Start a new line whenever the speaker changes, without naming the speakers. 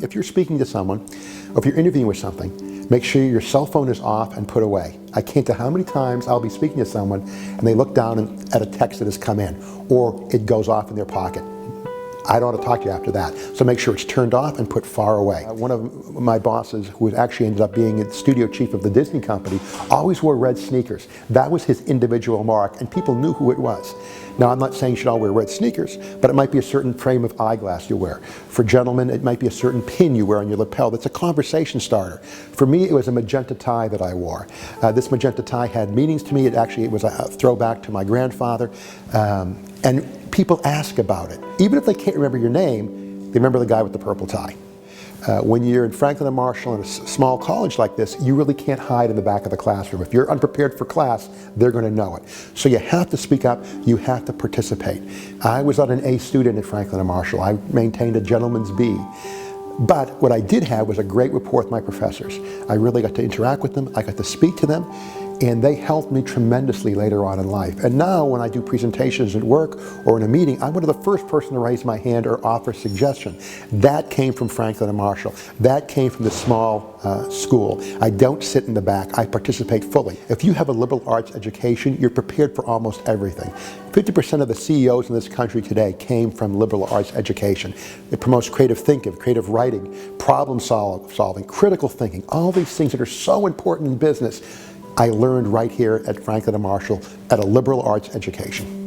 if you're speaking to someone, or if you're interviewing with something, make sure your cell phone is off and put away. I can't tell how many times I'll be speaking to someone and they look down at a text that has come in, or it goes off in their pocket. I don't want to talk to you after that. So make sure it's turned off and put far away. One of my bosses, who actually ended up being the studio chief of the Disney company, always wore red sneakers. That was his individual mark, and people knew who it was. Now, I'm not saying you should all wear red sneakers, but it might be a certain frame of eyeglass you wear. For gentlemen, it might be a certain pin you wear on your lapel. That's a conversation starter. For me, it was a magenta tie that I wore. This magenta tie had meanings to me. It was a throwback to my grandfather. And people ask about it. Even if they can't remember your name, they remember the guy with the purple tie. When you're in Franklin and Marshall in a small college like this, you really can't hide in the back of the classroom. If you're unprepared for class, they're going to know it. So you have to speak up, you have to participate. I was not an A student at Franklin and Marshall. I maintained a gentleman's B. But what I did have was a great rapport with my professors. I really got to interact with them, I got to speak to them, and they helped me tremendously later on in life. And now when I do presentations at work or in a meeting, I'm one of the first person to raise my hand or offer a suggestion. That came from Franklin and Marshall. That came from the small school. I don't sit in the back, I participate fully. If you have a liberal arts education, you're prepared for almost everything. 50% of the CEOs in this country today came from liberal arts education. It promotes creative thinking, creative writing, problem solving, critical thinking, all these things that are so important in business. I learned right here at Franklin and Marshall at a liberal arts education.